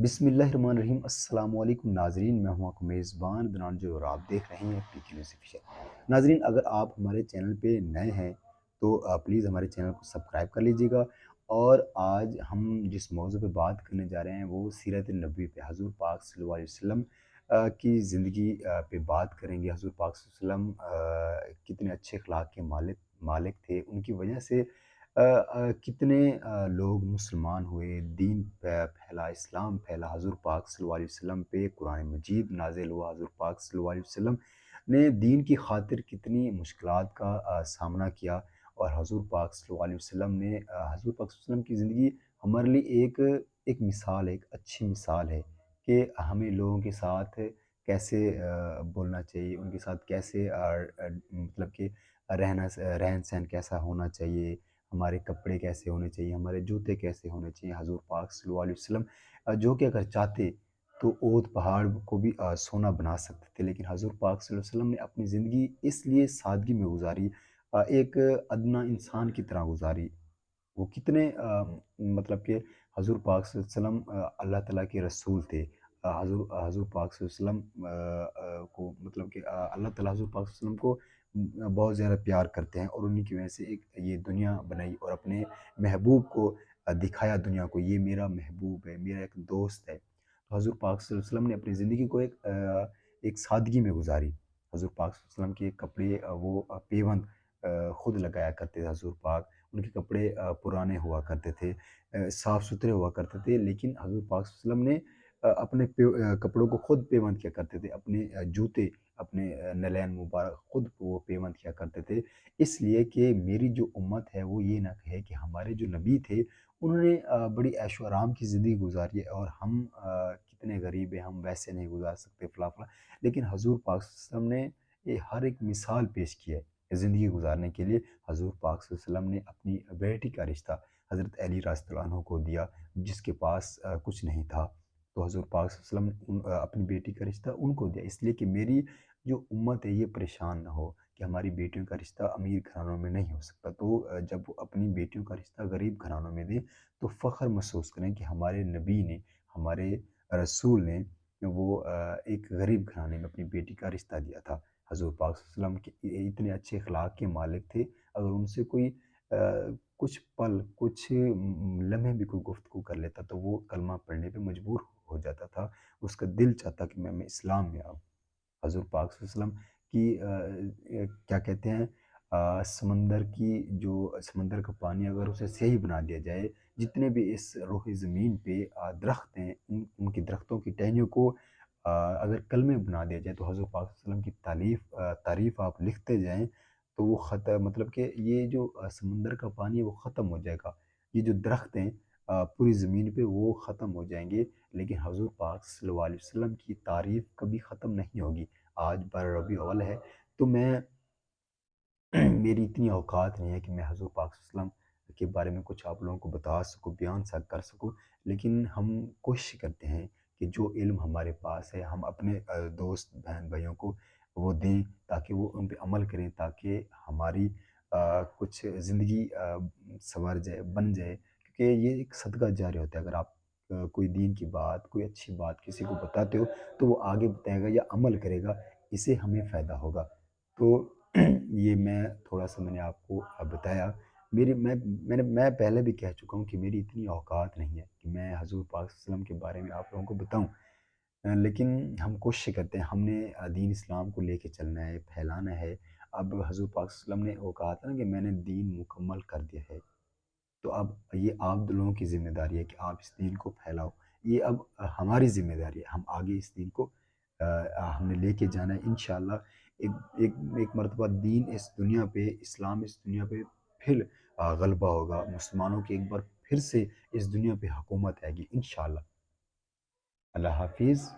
بسم اللہ الرحمن الرحیم۔ السلام علیکم ناظرین، میں ہوں آپ کا میزبان عدنان جو، اور آپ دیکھ رہے ہیں پی کے نیوز آفیشیل۔ ناظرین، اگر آپ ہمارے چینل پہ نئے ہیں تو پلیز ہمارے چینل کو سبسکرائب کر لیجئے گا۔ اور آج ہم جس موضوع پہ بات کرنے جا رہے ہیں وہ سیرت النبی پہ، حضور پاک صلی اللہ علیہ وسلم کی زندگی پہ بات کریں گے۔ حضور پاک صلی اللہ علیہ وسلم کتنے اچھے اخلاق کے مالک تھے، ان کی وجہ سے کتنے لوگ مسلمان ہوئے، دین پھیلا، اسلام پھیلا۔ حضور پاک صلی اللہ علیہ وسلم پہ قرآن مجید نازل ہوا۔ حضور پاک صلی اللہ علیہ وسلم نے دین کی خاطر کتنی مشکلات کا سامنا کیا، اور حضور پاک صلی اللہ علیہ وسلم نے حضور پاک صلی اللہ علیہ وسلم کی زندگی ہمارے لیے ایک مثال ہے، ایک اچھی مثال ہے کہ ہمیں لوگوں کے ساتھ کیسے بولنا چاہیے، ان کے ساتھ کیسے مطلب کہ رہن سہن کیسا ہونا چاہیے، ہمارے کپڑے کیسے ہونے چاہیے، ہمارے جوتے کیسے ہونے چاہیے۔ حضور پاک صلی اللہ علیہ وسلم جو کہ اگر چاہتے تو اود پہاڑ کو بھی سونا بنا سکتے تھے، لیکن حضور پاک صلی اللہ علیہ وسلم نے اپنی زندگی اس لیے سادگی میں گزاری، ایک ادنا انسان کی طرح گزاری۔ وہ کتنے مطلب کہ حضور پاک صلی اللہ علیہ وسلم اللہ تعالیٰ کے رسول تھے۔ حضور پاک صلی اللہ علیہ وسلم کو مطلب کہ اللہ تعالیٰ حضور پاک صلی اللہ علیہ وسلم کو بہت زیادہ پیار کرتے ہیں، اور انہی کی وجہ سے ایک یہ دنیا بنائی اور اپنے محبوب کو دکھایا دنیا کو، یہ میرا محبوب ہے، میرا ایک دوست ہے۔ تو حضور پاک صلی اللہ علیہ وسلم نے اپنی زندگی کو ایک سادگی میں گزاری۔ حضور پاک صلی اللہ علیہ وسلم کے کپڑے وہ پیوند خود لگایا کرتے تھے۔ حضور پاک، ان کے کپڑے پرانے ہوا کرتے تھے، صاف ستھرے ہوا کرتے تھے، لیکن حضور پاک صلی اللہ علیہ وسلم نے اپنے کپڑوں کو خود پیوند کیا کرتے تھے، اپنے جوتے، اپنے نلین مبارک خود وہ پیوند کیا کرتے تھے، اس لیے کہ میری جو امت ہے وہ یہ نہ کہے کہ ہمارے جو نبی تھے انہوں نے بڑی عیش و آرام کی زندگی گزاری ہے، اور ہم کتنے غریب ہیں، ہم ویسے نہیں گزار سکتے فلاں فلاں۔ لیکن حضور پاک صلی اللہ علیہ وسلم نے یہ ہر ایک مثال پیش کی ہے زندگی گزارنے کے لیے۔ حضور پاک صلی اللہ علیہ وسلم نے اپنی بیٹی کا رشتہ حضرت علی رضی اللہ عنہ کو دیا، جس کے پاس کچھ نہیں تھا، تو حضور پاک صلی اللہ علیہ وسلم نے اپنی بیٹی کا رشتہ ان کو دیا، اس لیے کہ میری جو امت ہے یہ پریشان نہ ہو کہ ہماری بیٹیوں کا رشتہ امیر گھرانوں میں نہیں ہو سکتا۔ تو جب وہ اپنی بیٹیوں کا رشتہ غریب گھرانوں میں دیں تو فخر محسوس کریں کہ ہمارے نبی نے، ہمارے رسول نے وہ ایک غریب گھرانے میں اپنی بیٹی کا رشتہ دیا تھا۔ حضور پاک صلی اللہ علیہ وسلم کے اتنے اچھے اخلاق کے مالک تھے، اگر ان سے کوئی کچھ پل، کچھ لمحے بھی کوئی گفتگو کر لیتا تو وہ کلمہ پڑھنے پہ مجبور ہو جاتا تھا، اس کا دل چاہتا کہ میں اسلام میں آؤں۔ حضور پاک صلی اللہ علیہ وسلم کی کیا کہتے ہیں، سمندر کا پانی اگر اسے سیاہی بنا دیا جائے، جتنے بھی اس روح زمین پہ درخت ہیں، ان کی درختوں کی ٹہنیوں کو اگر کلمے بنا دیا جائے تو حضور پاک صلی اللہ علیہ وسلم کی تعریف آپ لکھتے جائیں تو وہ مطلب کہ یہ جو سمندر کا پانی ہے وہ ختم ہو جائے گا، یہ جو درخت ہیں پوری زمین پہ وہ ختم ہو جائیں گے، لیکن حضور پاک صلی اللہ علیہ وسلم کی تعریف کبھی ختم نہیں ہوگی۔ آج 12 ربیع الاول ہے تو میری اتنی اوقات نہیں ہے کہ میں حضور پاک صلی اللہ علیہ وسلم کے بارے میں کچھ آپ لوگوں کو بتا سکوں، بیان کر سکوں، لیکن ہم کوشش کرتے ہیں کہ جو علم ہمارے پاس ہے ہم اپنے دوست بہن بھائیوں کو وہ دیں، تاکہ وہ ان پہ عمل کریں، تاکہ ہماری کچھ زندگی سنور جائے، بن جائے، کیونکہ یہ ایک صدقہ جاری ہوتا ہے۔ اگر آپ کوئی دین کی بات، کوئی اچھی بات کسی کو بتاتے ہو تو وہ آگے بتائے گا یا عمل کرے گا، اسے ہمیں فائدہ ہوگا۔ تو یہ میں تھوڑا سا میں نے آپ کو بتایا۔ میں پہلے بھی کہہ چکا ہوں کہ میری اتنی اوقات نہیں ہے کہ میں حضور پاک صلی اللہ علیہ وسلم کے بارے میں آپ لوگوں کو بتاؤں، لیکن ہم کوشش کرتے ہیں، ہم نے دین اسلام کو لے کے چلنا ہے، پھیلانا ہے۔ اب حضور پاک صلی اللہ علیہ وسلم نے وہ کہا تھا نا کہ میں نے دین مکمل کر دیا ہے، تو اب یہ آپ لوگوں کی ذمہ داری ہے کہ آپ اس دین کو پھیلاؤ، یہ اب ہماری ذمہ داری ہے، ہم آگے اس دین کو ہم نے لے کے جانا ہے انشاءاللہ۔ ایک مرتبہ دین اس دنیا پہ، اسلام اس دنیا پہ پھر غلبہ ہوگا، مسلمانوں کی ایک بار پھر سے اس دنیا پہ حکومت آئے گی انشاءاللہ۔ اللہ حافظ۔